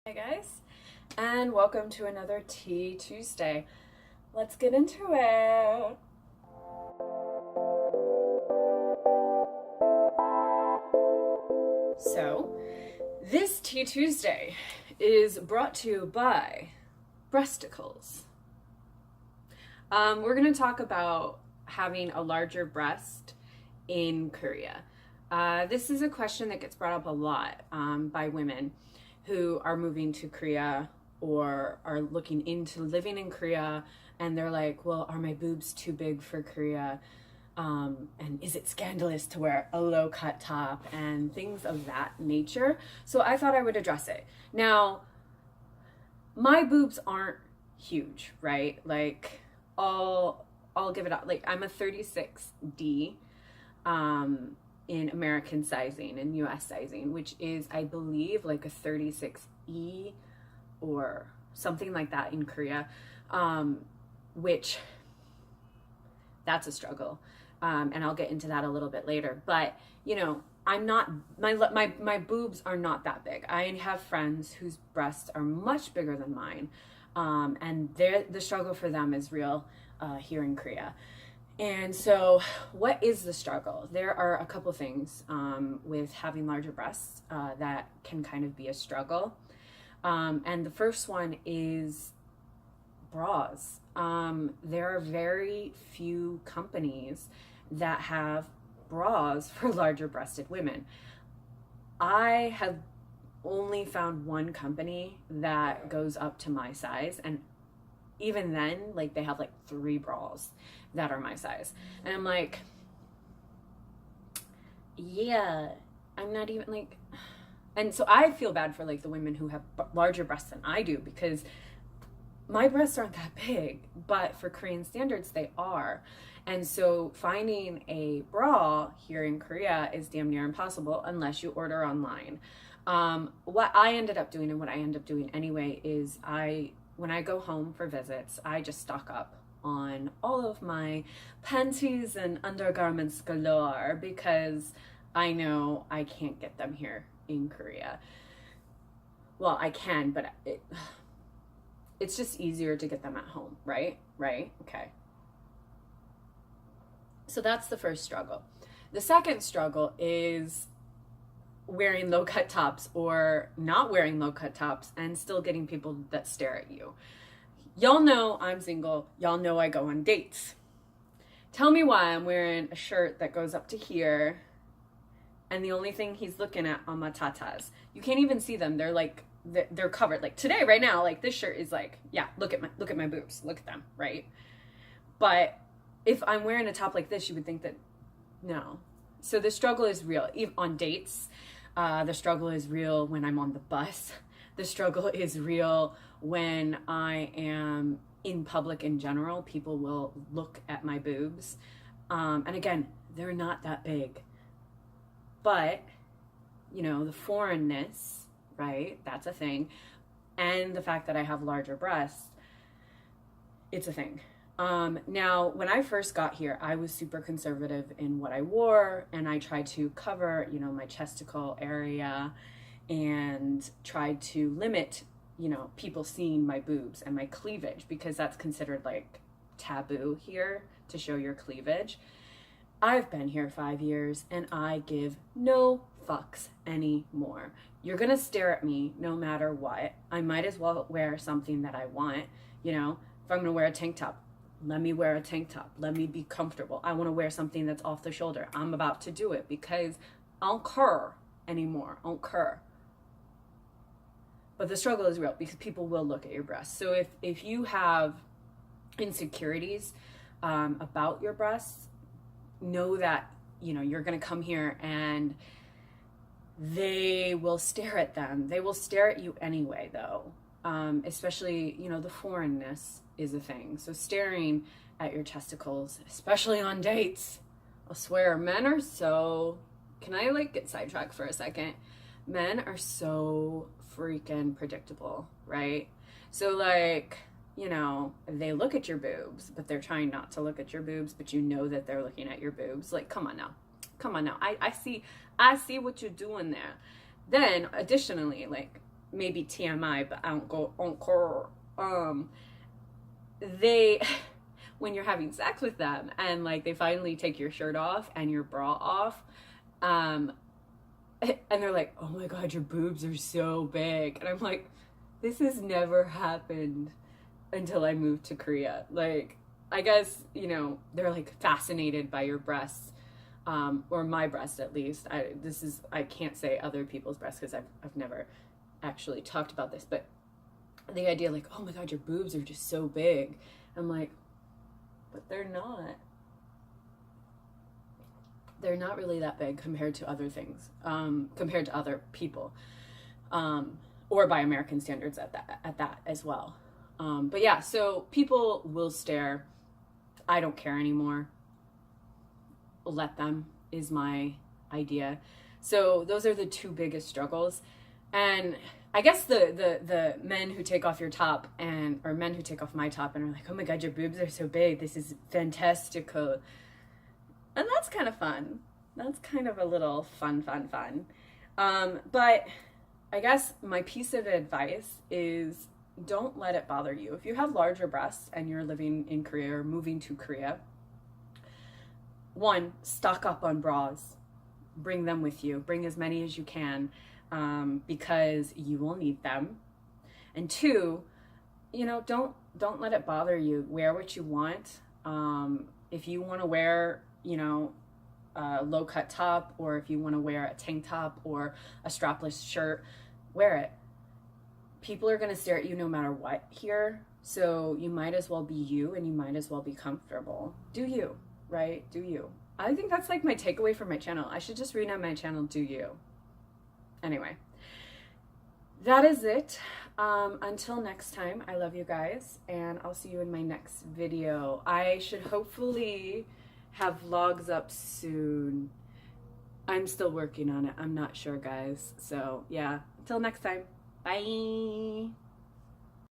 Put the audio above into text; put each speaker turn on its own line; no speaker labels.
Hey guys, and welcome to another Tea Tuesday. Let's get into it. So, this Tea Tuesday is brought to you by breasticles. We're going to talk about having a larger breast in Korea. This is a question that gets brought up a lot by women who are moving to Korea or are looking into living in Korea, and they're like, well, are my boobs too big for Korea? And is it scandalous to wear a low cut top and things of that nature? So I thought I would address it. Now, my boobs aren't huge, right? Like, I'll give it up. Like, I'm a 36D. In American sizing and US sizing, which is, I believe, like a 36E or something like that in Korea, which that's a struggle. And I'll get into that a little bit later. But, you know, I'm not, my boobs are not that big. I have friends whose breasts are much bigger than mine. And the struggle for them is real here in Korea. And so what is the struggle? There are a couple things with having larger breasts that can kind of be a struggle. And the first one is bras. There are very few companies that have bras for larger breasted women. I have only found one company that goes up to my size, and even then, like, they have like 3 bras that are my size. And I'm like, yeah, I'm not even like, and so I feel bad for like the women who have larger breasts than I do, because my breasts aren't that big, but for Korean standards, they are. And so finding a bra here in Korea is damn near impossible unless you order online. What I ended up doing, and what I end up doing anyway, is when I go home for visits, I just stock up on all of my panties and undergarments galore, because I know I can't get them here in Korea. Well, I can, but it's just easier to get them at home, right? Right? Okay. So that's the first struggle. The second struggle is wearing low cut tops or not wearing low cut tops and still getting people that stare at you. Y'all know I'm single. Y'all know I go on dates. Tell me why I'm wearing a shirt that goes up to here and the only thing he's looking at on my tatas. You can't even see them. They're like, they're covered. Like today, right now, like this shirt is like, yeah, look at my boobs. Look at them, right? But if I'm wearing a top like this, you would think that no. So the struggle is real. Even on dates, the struggle is real when I'm on the bus. The struggle is real when I am in public in general. People will look at my boobs. And again, they're not that big. But, you know, the foreignness, right? That's a thing. And the fact that I have larger breasts, it's a thing. Now, when I first got here, I was super conservative in what I wore, and I tried to cover, you know, my chesticle area and tried to limit, you know, people seeing my boobs and my cleavage, because that's considered like taboo here to show your cleavage. I've been here 5 years and I give no fucks anymore. You're gonna stare at me no matter what. I might as well wear something that I want, you know. If I'm gonna wear a tank top, let me wear a tank top. Let me be comfortable. I want to wear something that's off the shoulder. I'm about to do it because I don't care anymore. I don't care. But the struggle is real because people will look at your breasts. So if you have insecurities about your breasts, know that, you know, you're going to come here and they will stare at them. They will stare at you anyway, though. Especially, you know, the foreignness is a thing. So staring at your testicles, especially on dates, I swear, men are so, can I like get sidetracked for a second? Men are so freaking predictable, right? So like, you know, they look at your boobs, but they're trying not to look at your boobs, but you know that they're looking at your boobs. Like, come on now. I see what you're doing there. Then additionally, like, maybe TMI, but I don't go encore. They, when you're having sex with them and like they finally take your shirt off and your bra off, and they're like, oh my God, your boobs are so big. And I'm like, this has never happened until I moved to Korea. Like, I guess, you know, they're like fascinated by your breasts, or my breast at least. I can't say other people's breasts because I've never actually talked about this, but the idea like, oh my God, your boobs are just so big. I'm like, but they're not. They're not really that big compared to other things, compared to other people, or by American standards at that as well. But yeah, so people will stare. I don't care anymore. Let them is my idea. So those are the two biggest struggles. And I guess the men who take off your top or men who take off my top and are like, oh my God, your boobs are so big. This is fantastical. And that's kind of fun. That's kind of a little fun. But I guess my piece of advice is don't let it bother you. If you have larger breasts and you're living in Korea or moving to Korea, one, stock up on bras. Bring them with you. Bring as many as you can, because you will need them. And two, you know, don't let it bother you. Wear what you want. If you want to wear, you know, a low cut top, or if you want to wear a tank top or a strapless shirt, wear it. People are going to stare at you no matter what here. So you might as well be you, and you might as well be comfortable. Do you, right? Do you. I think that's like my takeaway from my channel. I should just rename my channel Do You. Anyway, that is it. Until next time, I love you guys, and I'll see you in my next video. I should hopefully have vlogs up soon. I'm still working on it. I'm not sure, guys. So yeah, until next time. Bye.